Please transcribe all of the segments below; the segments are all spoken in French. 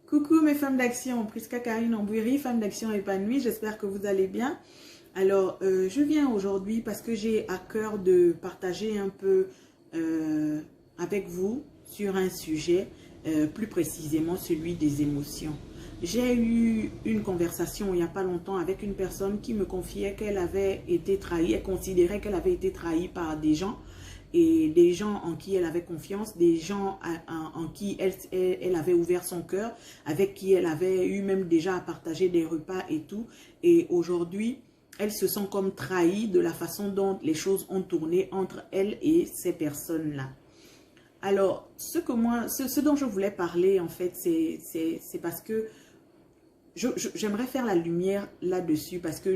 Coucou mes femmes d'action, Prisca Karine Ambouiri, femme d'action épanouie, j'espère que vous allez bien. Alors, je viens aujourd'hui parce que j'ai à cœur de partager un peu avec vous sur un sujet, plus précisément celui des émotions. J'ai eu une conversation il n'y a pas longtemps avec une personne qui me confiait qu'elle avait été trahie, elle considérait qu'elle avait été trahie par des gens, et des gens en qui elle avait confiance, des gens en qui elle avait ouvert son cœur, avec qui elle avait eu même déjà à partager des repas et tout. Et aujourd'hui, elle se sent comme trahie de la façon dont les choses ont tourné entre elle et ces personnes-là. Alors, ce dont je voulais parler, en fait, c'est parce que j'aimerais faire la lumière là-dessus, parce que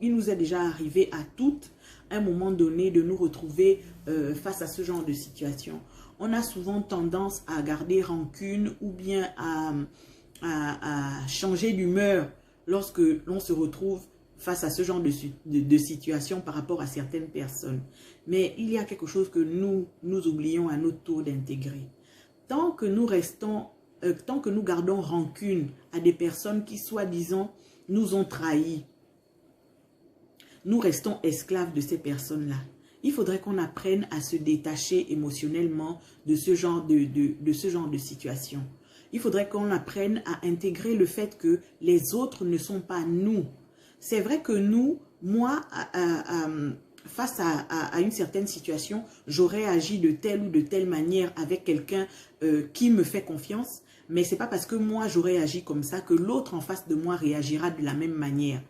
il nous est déjà arrivé à toutes, à un moment donné, de nous retrouver face à ce genre de situation. On a souvent tendance à garder rancune ou bien à changer d'humeur lorsque l'on se retrouve face à ce genre de situation par rapport à certaines personnes. Mais il y a quelque chose que nous oublions à notre tour d'intégrer. Tant que nous gardons rancune à des personnes qui, soi-disant, nous ont trahis, nous restons esclaves de ces personnes-là. Il faudrait qu'on apprenne à se détacher émotionnellement de ce genre de situation. Il faudrait qu'on apprenne à intégrer le fait que les autres ne sont pas nous. C'est vrai que moi, face à une certaine situation, j'aurais agi de telle ou de telle manière avec quelqu'un qui me fait confiance, mais ce n'est pas parce que moi j'aurais agi comme ça que l'autre en face de moi réagira de la même manière.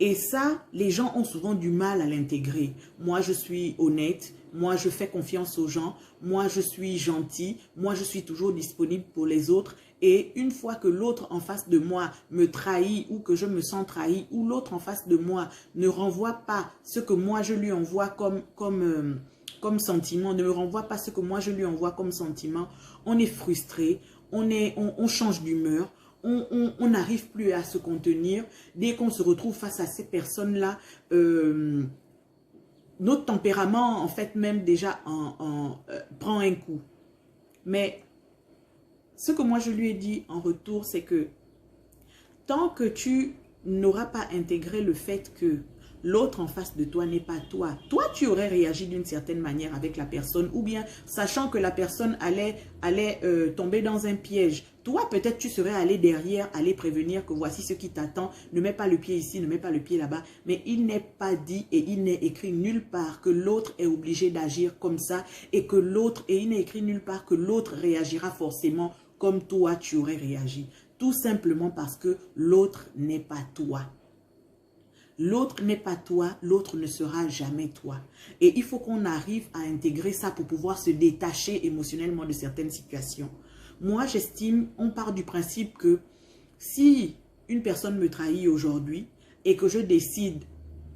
Et ça, les gens ont souvent du mal à l'intégrer. Moi, je suis honnête, moi, je fais confiance aux gens, moi, je suis gentil, moi, je suis toujours disponible pour les autres. Et une fois que l'autre en face de moi me trahit ou que je me sens trahi, ou l'autre en face de moi ne renvoie pas ce que moi, je lui envoie comme sentiment, ne me renvoie pas ce que moi, je lui envoie comme sentiment, on est frustré, on change d'humeur. On n'arrive plus à se contenir. Dès qu'on se retrouve face à ces personnes-là, notre tempérament, en fait, même déjà prend un coup. Mais ce que moi, je lui ai dit en retour, c'est que tant que tu n'auras pas intégré le fait que l'autre en face de toi n'est pas toi, toi, tu aurais réagi d'une certaine manière avec la personne, ou bien sachant que la personne allait tomber dans un piège. Toi, peut-être, tu serais allé derrière, aller prévenir que voici ce qui t'attend. Ne mets pas le pied ici, ne mets pas le pied là-bas. Mais il n'est pas dit et il n'est écrit nulle part que l'autre est obligé d'agir comme ça et il n'est écrit nulle part que l'autre réagira forcément comme toi, tu aurais réagi. Tout simplement parce que l'autre n'est pas toi. L'autre n'est pas toi, l'autre ne sera jamais toi. Et il faut qu'on arrive à intégrer ça pour pouvoir se détacher émotionnellement de certaines situations. Moi, j'estime, on part du principe que si une personne me trahit aujourd'hui et que je décide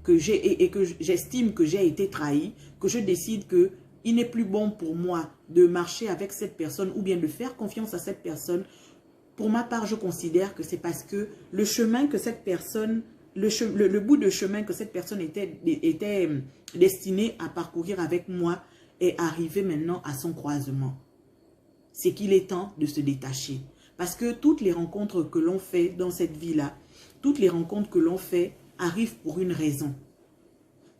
que j'estime que j'ai été trahi, que je décide que il n'est plus bon pour moi de marcher avec cette personne ou bien de faire confiance à cette personne, pour ma part, je considère que c'est parce que le chemin que cette personne, le bout de chemin que cette personne était destinée à parcourir avec moi est arrivé maintenant à son croisement. C'est qu'il est temps de se détacher. Parce que toutes les rencontres que l'on fait dans cette vie-là, toutes les rencontres que l'on fait arrivent pour une raison.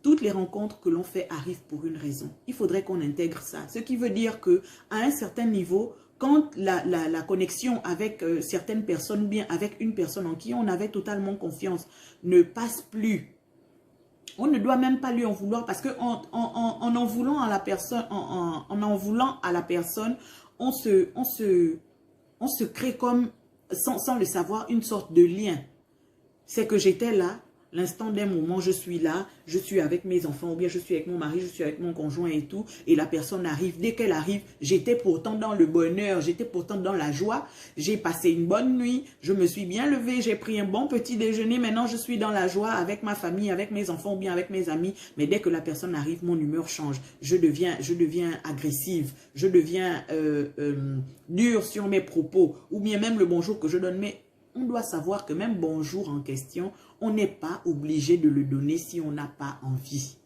Toutes les rencontres que l'on fait arrivent pour une raison. Il faudrait qu'on intègre ça. Ce qui veut dire qu'à un certain niveau, quand la connexion avec certaines personnes ou bien avec une personne en qui on avait totalement confiance ne passe plus, on ne doit même pas lui en vouloir parce que en voulant à la personne, en voulant à la personne, on se crée comme, sans le savoir, une sorte de lien. C'est que j'étais là, l'instant d'un moment, je suis là, je suis avec mes enfants, ou bien je suis avec mon mari, je suis avec mon conjoint et tout, et la personne arrive. Dès qu'elle arrive, j'étais pourtant dans le bonheur, j'étais pourtant dans la joie, j'ai passé une bonne nuit, je me suis bien levée, j'ai pris un bon petit déjeuner, maintenant je suis dans la joie avec ma famille, avec mes enfants, ou bien avec mes amis, mais dès que la personne arrive, mon humeur change, je deviens agressive, je deviens dure sur mes propos, ou bien même le bonjour que je donne, mais on doit savoir que même bonjour en question, on n'est pas obligé de le donner si on n'a pas envie.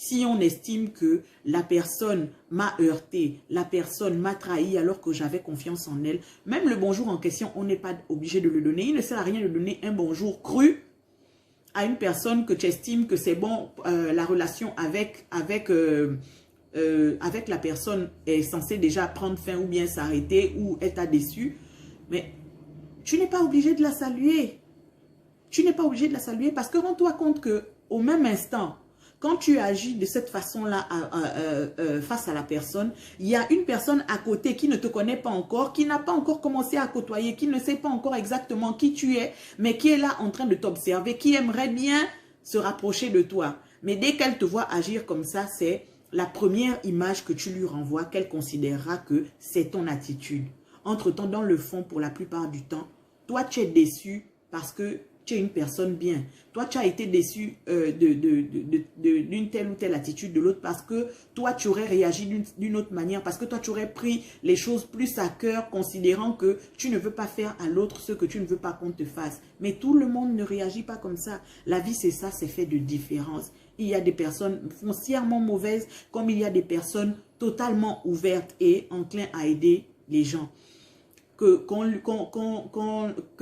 Si on estime que la personne m'a heurté, la personne m'a trahi alors que j'avais confiance en elle, même le bonjour en question, on n'est pas obligé de le donner. Il ne sert à rien de donner un bonjour cru à une personne que tu estimes que c'est bon, la relation avec la personne est censée déjà prendre fin ou bien s'arrêter ou elle t'a déçu. Mais tu n'es pas obligé de la saluer. Tu n'es pas obligé de la saluer parce que rends-toi compte que au même instant, quand tu agis de cette façon-là face à la personne, il y a une personne à côté qui ne te connaît pas encore, qui n'a pas encore commencé à côtoyer, qui ne sait pas encore exactement qui tu es, mais qui est là en train de t'observer, qui aimerait bien se rapprocher de toi. Mais dès qu'elle te voit agir comme ça, c'est la première image que tu lui renvoies, qu'elle considérera que c'est ton attitude. Entre-temps, dans le fond, pour la plupart du temps, toi, tu es déçu parce que tu es une personne bien. Toi, tu as été déçu d'une telle ou telle attitude de l'autre parce que toi, tu aurais réagi d'une autre manière, parce que toi, tu aurais pris les choses plus à cœur, considérant que tu ne veux pas faire à l'autre ce que tu ne veux pas qu'on te fasse. Mais tout le monde ne réagit pas comme ça. La vie, c'est ça, c'est fait de différence. Il y a des personnes foncièrement mauvaises, comme il y a des personnes totalement ouvertes et enclins à aider les gens. Que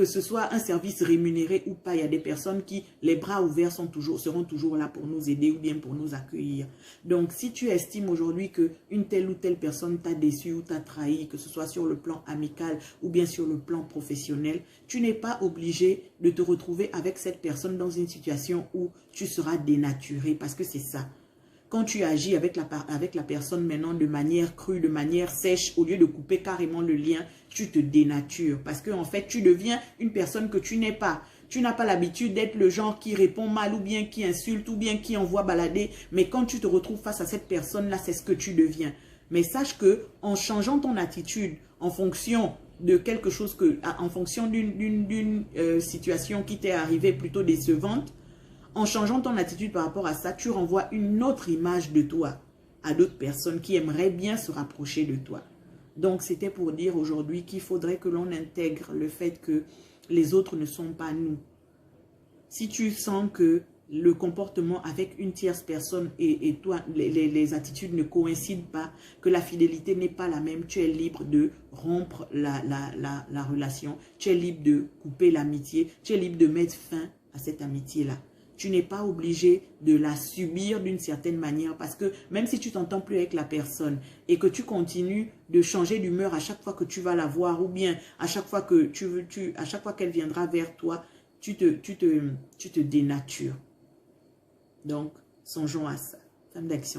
ce soit un service rémunéré ou pas, il y a des personnes qui, les bras ouverts seront toujours là pour nous aider ou bien pour nous accueillir. Donc, si tu estimes aujourd'hui qu'une telle ou telle personne t'a déçu ou t'a trahi, que ce soit sur le plan amical ou bien sur le plan professionnel, tu n'es pas obligé de te retrouver avec cette personne dans une situation où tu seras dénaturé parce que c'est ça. Quand tu agis avec la personne maintenant de manière crue, de manière sèche, au lieu de couper carrément le lien, tu te dénatures. Parce qu'en fait, tu deviens une personne que tu n'es pas. Tu n'as pas l'habitude d'être le genre qui répond mal ou bien qui insulte ou bien qui envoie balader. Mais quand tu te retrouves face à cette personne-là, c'est ce que tu deviens. Mais sache que en changeant ton attitude en fonction de quelque chose en fonction d'une situation qui t'est arrivée plutôt décevante, en changeant ton attitude par rapport à ça, tu renvoies une autre image de toi à d'autres personnes qui aimeraient bien se rapprocher de toi. Donc, c'était pour dire aujourd'hui qu'il faudrait que l'on intègre le fait que les autres ne sont pas nous. Si tu sens que le comportement avec une tierce personne et toi, les attitudes ne coïncident pas, que la fidélité n'est pas la même, tu es libre de rompre la relation, tu es libre de couper l'amitié, tu es libre de mettre fin à cette amitié-là. Tu n'es pas obligé de la subir d'une certaine manière parce que même si tu t'entends plus avec la personne et que tu continues de changer d'humeur à chaque fois que tu vas la voir ou bien à chaque fois que à chaque fois qu'elle viendra vers toi, tu te dénatures. Donc, songeons à ça. Femme d'action.